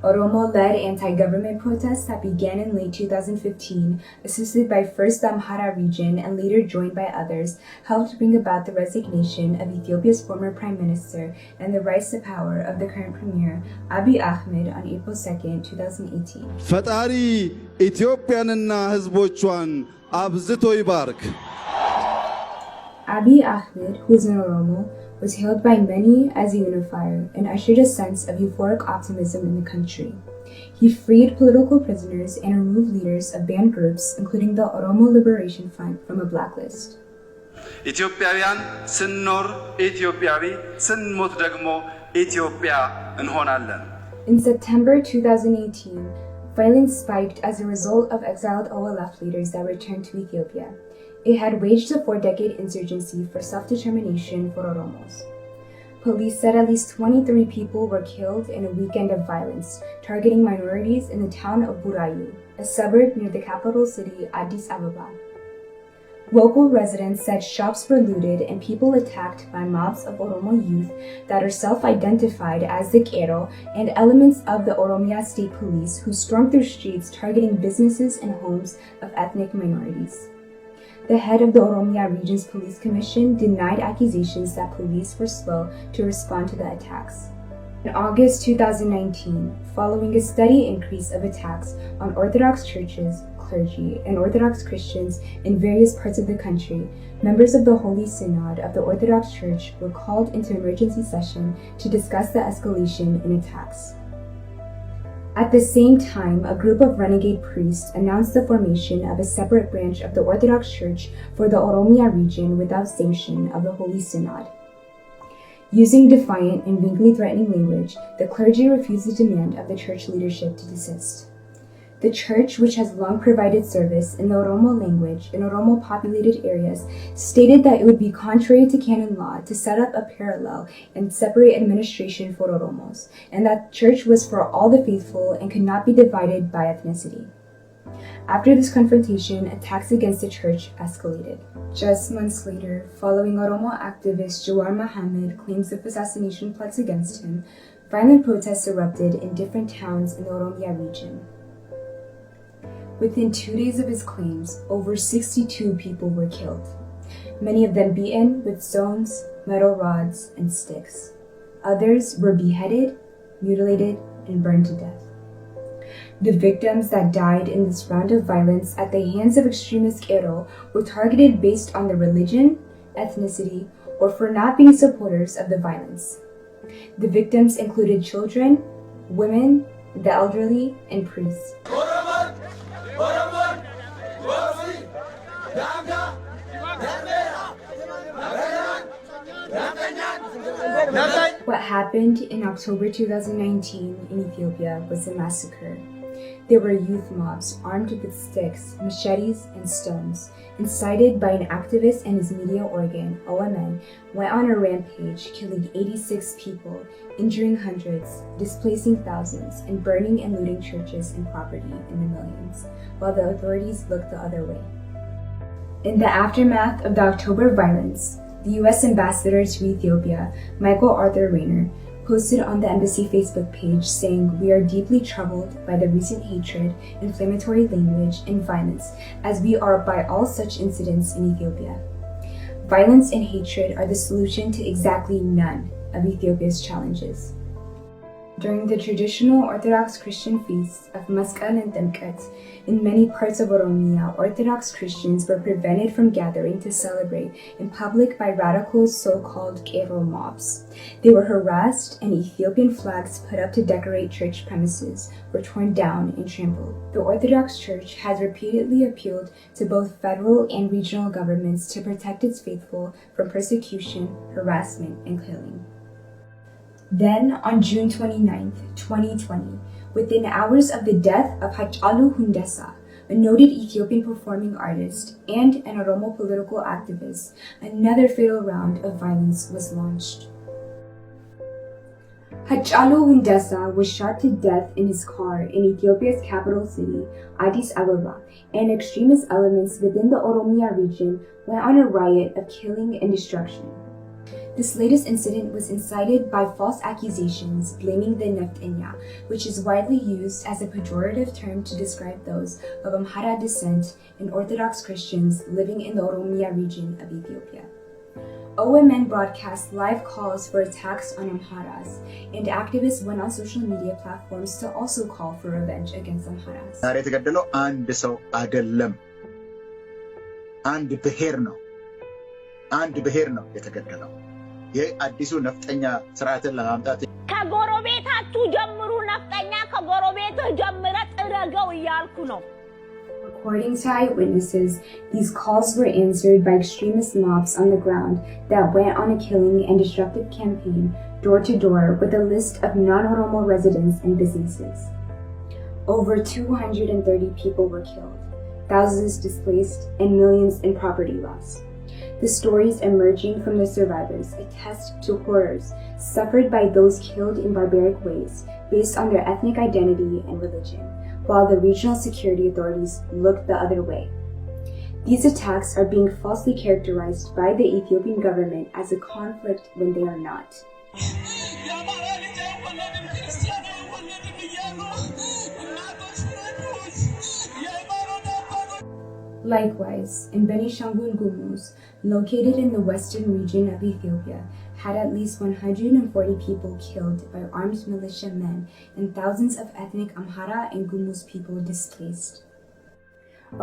Oromo-led anti-government protests that began in late 2015, assisted by first the Amhara region and later joined by others, helped bring about the resignation of Ethiopia's former prime minister and the rise to power of the current premier, Abiy Ahmed, on April 2nd, 2018. ፈጣሪ ኢትዮጵያንና ሕዝቦቿን አብዝቶ ይባርክ። Abiy Ahmed, who is an Oromo, was hailed by many as a unifier and ushered a sense of euphoric optimism in the country. He freed political prisoners and removed leaders of banned groups, including the Oromo Liberation Front, from a blacklist. ኢትዮጵያውያን ስንኖር ኢትዮጵያዊ ስንሞት ደግሞ ኢትዮጵያ እንሆናለን። In September 2018, violence spiked as a result of exiled OLF leaders that returned to Ethiopia. It had waged a 4-decade insurgency for self-determination for Oromos. Police said at least 23 people were killed in a weekend of violence, targeting minorities in the town of Burayu, a suburb near the capital city, Addis Ababa. Local residents said shops were looted and people attacked by mobs of Oromo youth that are self-identified as the Kero and elements of the Oromia State Police who stormed through streets targeting businesses and homes of ethnic minorities. The head of the Oromia Region's Police Commission denied accusations that police were slow to respond to the attacks. In August 2019, following a steady increase of attacks on Orthodox churches, clergy, and Orthodox Christians in various parts of the country, members of the Holy Synod of the Orthodox Church were called into emergency session to discuss the escalation in attacks. At the same time, a group of renegade priests announced the formation of a separate branch of the Orthodox Church for the Oromia region without sanction of the Holy Synod. Using defiant and vaguely threatening language, the clergy refused the demand of the church leadership to desist. The church, which has long provided service in the Oromo language in Oromo-populated areas, stated that it would be contrary to canon law to set up a parallel and separate administration for Oromos, and that the church was for all the faithful and could not be divided by ethnicity. After this confrontation, attacks against the church escalated. Just months later, following Oromo activist Jawar Mohammed claims of assassination plots against him, violent protests erupted in different towns in the Oromia region. Within 2 days of his claims, over 62 people were killed, many of them beaten with stones, metal rods, and sticks. Others were beheaded, mutilated, and burned to death. The victims that died in this round of violence at the hands of extremist Kero were targeted based on their religion, ethnicity, or for not being supporters of the violence. The victims included children, women, the elderly, and priests. What happened in October 2019 in Ethiopia was a massacre. There were youth mobs armed with sticks, machetes, and stones, incited by an activist and his media organ, OMN, went on a rampage, killing 86 people, injuring hundreds, displacing thousands, and burning and looting churches and property in the millions, while the authorities looked the other way. In the aftermath of the October violence, the U.S. ambassador to Ethiopia, Michael Arthur Rayner, posted on the embassy Facebook page saying, "We are deeply troubled by the recent hatred, inflammatory language, and violence, as we are by all such incidents in Ethiopia. Violence and hatred are the solution to exactly none of Ethiopia's challenges." During the traditional Orthodox Christian feasts of Masqal and Temket, in many parts of Oromia, Orthodox Christians were prevented from gathering to celebrate in public by radical so-called Kero mobs. They were harassed and Ethiopian flags put up to decorate church premises were torn down and trampled. The Orthodox Church has repeatedly appealed to both federal and regional governments to protect its faithful from persecution, harassment, and killing. Then, on June 29, 2020, within hours of the death of Hachalu Hundessa, a noted Ethiopian performing artist and an Oromo political activist, another fatal round of violence was launched. Hachalu Hundessa was shot to death in his car in Ethiopia's capital city, Addis Ababa, and extremist elements within the Oromia region went on a riot of killing and destruction. This latest incident was incited by false accusations blaming the Neftenya, which is widely used as a pejorative term to describe those of Amhara descent and Orthodox Christians living in the Oromia region of Ethiopia. OMN broadcast live calls for attacks on Amharas, and activists went on social media platforms to also call for revenge against Amharas. የአዲሱ ነፍጠኛ ስርዓትን ለማምጣት ከጎረቤታችሁ ጀምሩ ነፍጠኛ ከጎረቤትህ ጀምረ ጥረገው እያልኩ ነው። According to eyewitnesses, these calls were answered by extremist mobs on the ground that went on a killing and destructive campaign door to door with a list of non-Oromo residents and businesses. Over 230 people were killed, thousands displaced, and millions in property loss. The stories emerging from the survivors attest to horrors suffered by those killed in barbaric ways based on their ethnic identity and religion, while the regional security authorities looked the other way. These attacks are being falsely characterized by the Ethiopian government as a conflict when they are not. Likewise, in Benishangul Gumuz, located in the western region of Ethiopia, had at least 140 people killed by armed militia men and thousands of ethnic Amhara and Gumuz people displaced.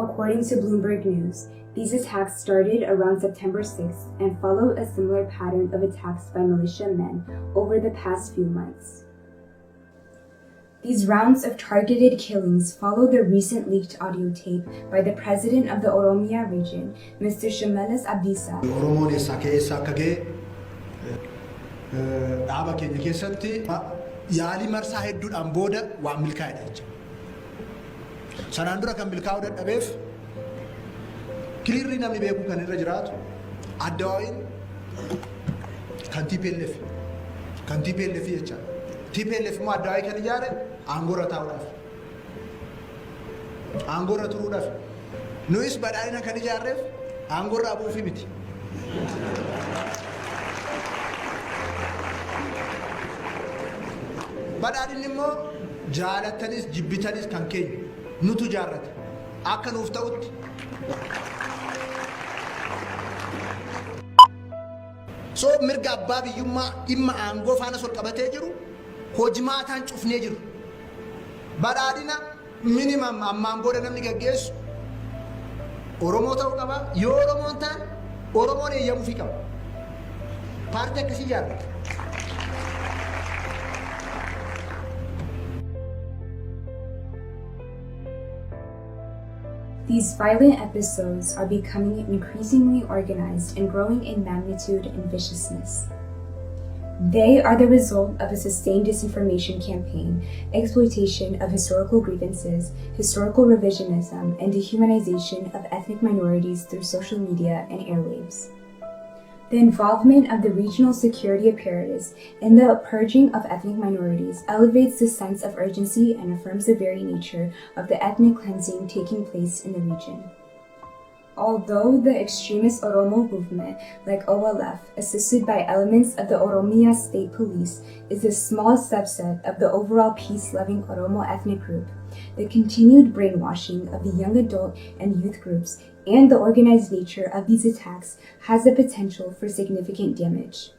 According to Bloomberg News, these attacks started around September 6th and followed a similar pattern of attacks by militia men over the past few months. These rounds of targeted killings follow the recent leaked audio tape by the president of the Oromia region, Mr. Shimelis Abdisa. TPLF mo adawai kan ijare angora tawdaf angora turudaf nuis badalina kan ijarref angora abu fimiti badalin mo jalatanis jibbitanis kan keny nutu jarrat akan uftawut so mirga babi yumma imma ango fana sol qabate jiru hojmaatan cufnee jiru badhaadhina minimum ammaan booda namni gaggeessu Oromoo ta'uu qaba yoo Oromoon ta'an Oromoon eeyyamuufii qaba paartii akkasii jaarrata. These violent episodes are becoming increasingly organized and growing in magnitude and viciousness. They are the result of a sustained disinformation campaign, exploitation of historical grievances, historical revisionism, and dehumanization of ethnic minorities through social media and airwaves. The involvement of the regional security apparatus in the purging of ethnic minorities elevates the sense of urgency and affirms the very nature of the ethnic cleansing taking place in the region. Although the extremist Oromo movement, like OLF, assisted by elements of the Oromia State Police, is a small subset of the overall peace-loving Oromo ethnic group, the continued brainwashing of the young adult and youth groups and the organized nature of these attacks has the potential for significant damage.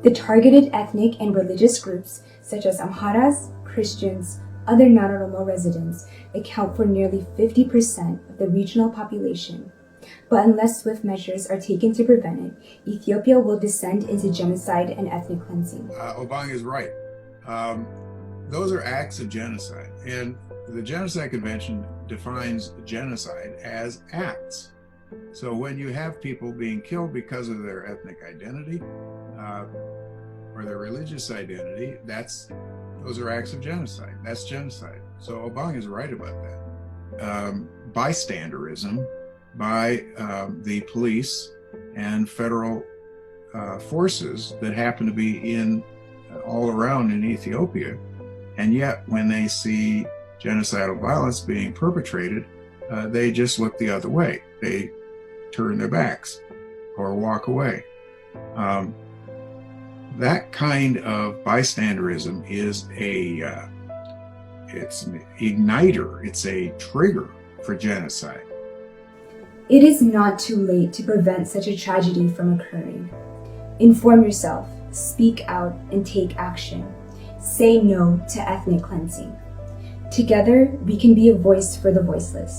The targeted ethnic and religious groups, such as Amharas, Christians, other non-Oromo residents, account for nearly 50% of the regional population. But unless swift measures are taken to prevent it, Ethiopia will descend into genocide and ethnic cleansing. Obang is right. Those are acts of genocide. And the Genocide Convention defines genocide as acts. So when you have people being killed because of their ethnic identity or their religious identity, those are acts of genocide. That's genocide. So Obang is right about that. Bystanderism by the police and federal forces that happen to be all around in Ethiopia, and yet when they see genocidal violence being perpetrated, they just look the other way. They turn their backs or walk away. That kind of bystanderism is it's an igniter, it's a trigger for genocide. It is not too late to prevent such a tragedy from occurring. Inform yourself, speak out, and take action. Say no to ethnic cleansing. Together, we can be a voice for the voiceless.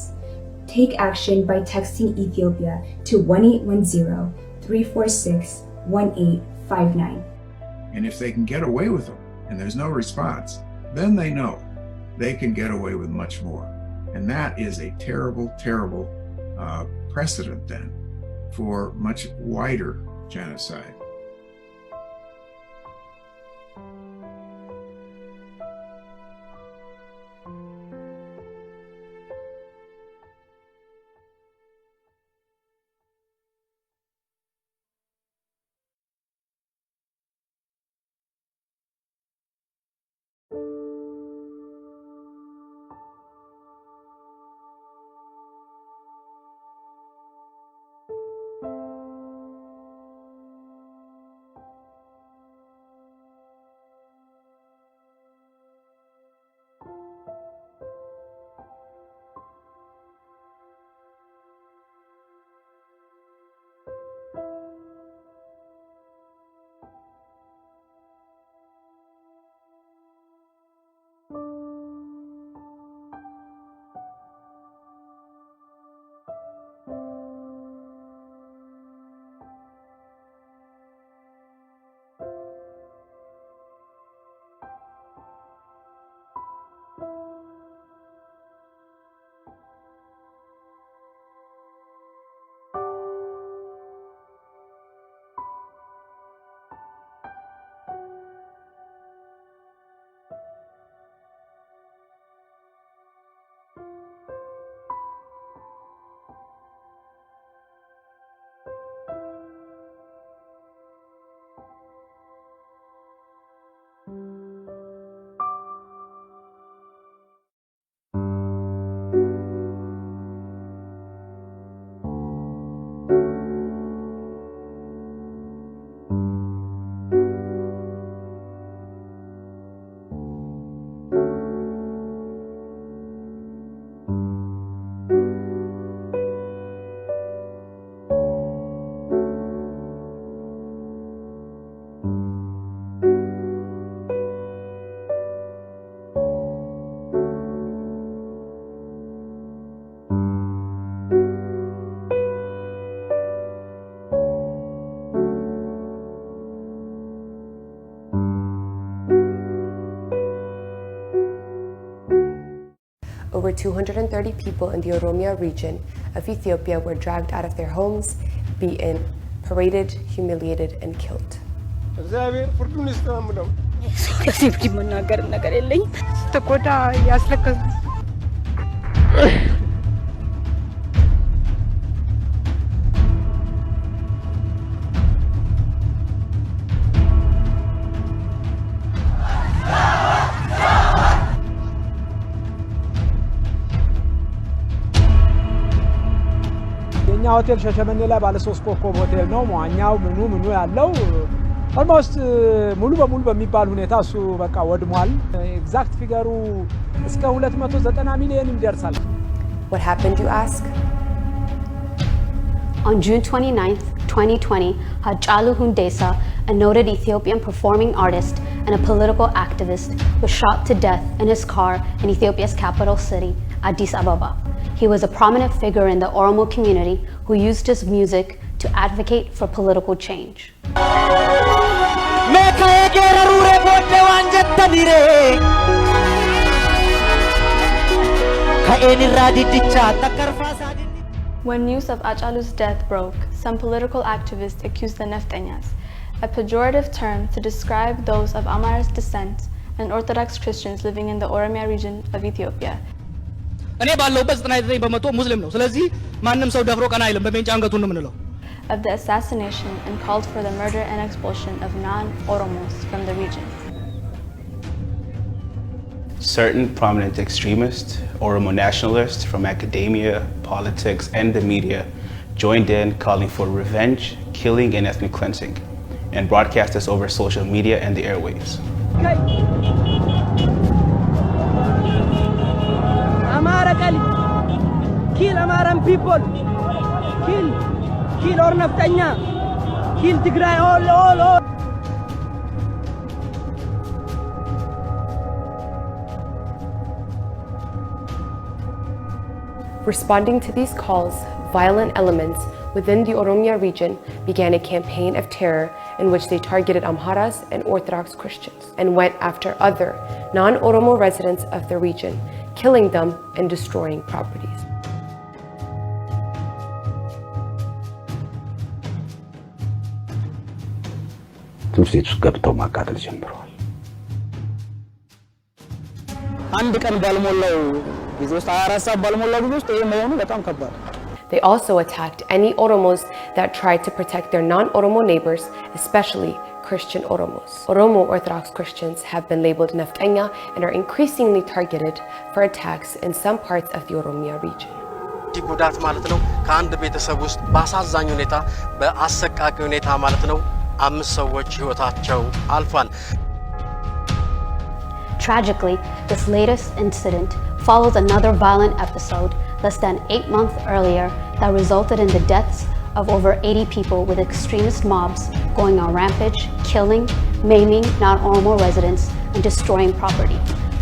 Take action by texting Ethiopia to 1-810-346-1859. And if they can get away with them and there's no response, then they know they can get away with much more. And that is a terrible, terrible precedent then for much wider genocide. Over 230 people in the Oromia region of Ethiopia were dragged out of their homes, beaten, paraded, humiliated, and killed. ሆቴል ሸሸመኔ ላይ ባለ 3 ኮከብ ሆቴል ነው። መዋኛው ምኑ ያለው ኦልሞስት ሙሉ በሙሉ በሚባል ሁኔታ እሱ በቃ ወድሟል። ኤግዛክት ፊገሩ እስከ 290 ሚሊዮን ይደርሳል። What happened, you ask? On June 29, 2020, Hachalu Hundesa, a noted Ethiopian performing artist and a political activist, was shot to death in his car in Ethiopia's capital city, Addis Ababa. He was a prominent figure in the Oromo community who used his music to advocate for political change. When news of Hachalu's death broke, some political activists accused the Nefteñas, a pejorative term to describe those of Amhara's descent and Orthodox Christians living in the Oromia region of Ethiopia. እኔ ባለውበት 99% ሙስሊም ነው። ስለዚህ ማንንም ሰው ደፍሮ ቀና አይልም በሜንጫ አንገቱን ነው የምንለው። Of the assassination and called for the murder and expulsion of non-Oromos from the region. Certain prominent extremists, Oromo nationalists from academia, politics, and the media joined in calling for revenge, killing, and ethnic cleansing, and broadcast this over social media and the airwaves. Amhara Kali, kill Amharan people, kill or naftanya, kill Tigray, all. Responding to these calls, violent elements within the Oromia region began a campaign of terror in which they targeted Amharas and Orthodox Christians and went after other non-Oromo residents of the region, killing them and destroying properties. ቱትሲዎች ገብተው ማቃጠል ጀምረዋል። አንድ ቀን ባልሞላው ጊዜ ውስጥ 24 ሰዓት ባልሞላው ጊዜ ውስጥ ይሄ መሆኑ በጣም ከባድ። They also attacked any Oromos that tried to protect their non-Oromo neighbors, especially Christian Oromos. Oromo Orthodox Christians have been labeled Naftanya and are increasingly targeted for attacks in some parts of the Oromia region. ጉዳት ማለት ነው ከአንድ ቤተሰብ ውስጥ በአሳዛኝ ሁኔታ በአሰቃቂ ሁኔታ ማለት ነው 5 ሰዎች ህይወታቸው አልፏል። Tragically, this latest incident follows another violent episode less than 8 months earlier that resulted in the deaths of over 80 people with extremist mobs going on rampage, killing, maiming non-Oromo residents, and destroying property,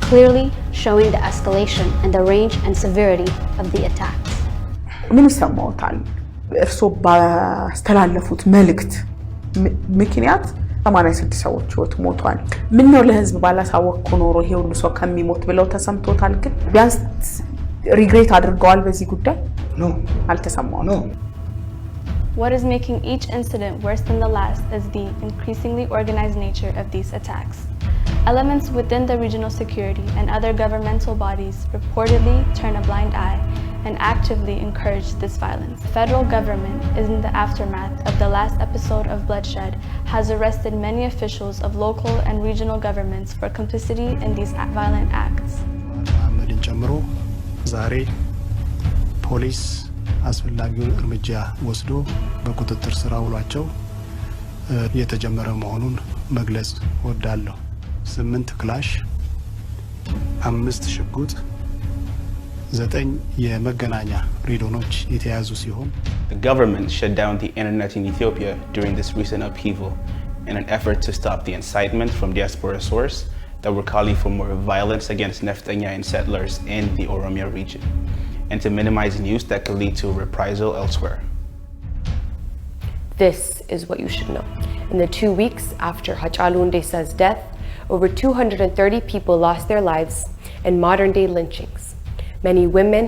clearly showing the escalation and the range and severity of the attacks. ምን ይሰማዎታል? እርስዎ ባስተላለፉት መልእክት ምክንያት 86 ሰዎች ህይወት ሞቷል። ምን ነው ለህዝብ ባላሳወቅኩ ኖሮ ይሄ ሁሉ ሰው ከሚሞት ብለው ተሰምቶታል? ግን ቢያንስ ሪግሬት አድርገዋል በዚህ ጉዳይ? ኖ አልተሰማውም። ኖ What is making each incident worse than the last is the increasingly organized nature of these attacks. Elements within the regional security and other governmental bodies reportedly turn a blind eye and actively encourage this violence. The federal government, in the aftermath of the last episode of bloodshed, has arrested many officials of local and regional governments for complicity in these violent acts. አመድን ጨምሮ ዛሬ ፖሊስ አስፈላጊውን እርምጃ ወስዶ በቁጥጥር ስር አውሏቸው የተጀመረ መሆኑን መግለጽ እወዳለሁ። 8 ክላሽ፣ 5 ሽጉጥ፣ 9 የመገናኛ ሬዲዮኖች የተያዙ ሲሆን The government shut down the internet in Ethiopia during this recent upheaval in an effort to stop the incitement from diaspora sources that were calling for more violence against Naftanya and settlers in the Oromia region, and to minimize news that could lead to reprisal elsewhere. This is what you should know. In the 2 weeks after Hachalu Hundesa's death, over 230 people lost their lives in modern-day lynchings. Many women,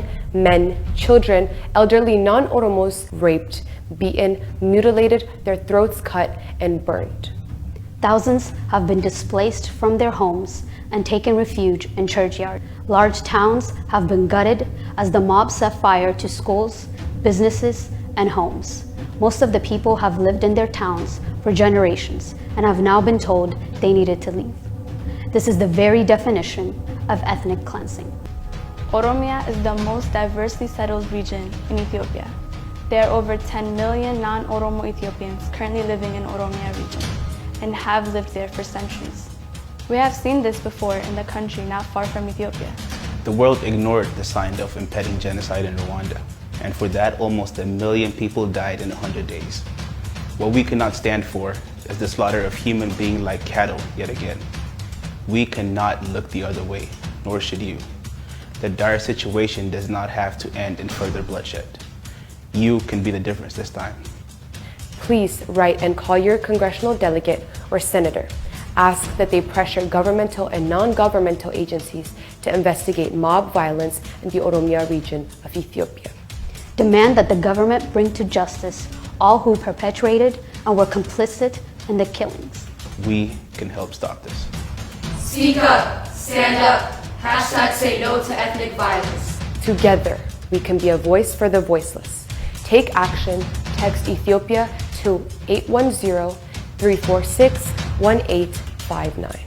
men, children, elderly non-Oromos raped, beaten, mutilated, their throats cut, and burned. Thousands have been displaced from their homes and taken refuge in churchyards. Large towns have been gutted as the mob set fire to schools, businesses, and homes. Most of the people have lived in their towns for generations and have now been told they needed to leave. This is the very definition of ethnic cleansing. Oromia is the most diversely settled region in Ethiopia. There are over 10 million non-Oromo Ethiopians currently living in Oromia region and have lived there for centuries. We have seen this before in the country not far from Ethiopia. The world ignored the sign of impending genocide in Rwanda, and for that almost 1 million people died in 100 days. What we cannot stand for is the slaughter of human beings like cattle yet again. We cannot look the other way, nor should you. The dire situation does not have to end in further bloodshed. You can be the difference this time. Please write and call your congressional delegate or senator. Ask that they pressure governmental and non-governmental agencies to investigate mob violence in the Oromia region of Ethiopia. Demand that the government bring to justice all who perpetrated and were complicit in the killings. We can help stop this. Speak up, stand up, #say no to ethnic violence. Together, we can be a voice for the voiceless. Take action, text Ethiopia to 810-346-1859.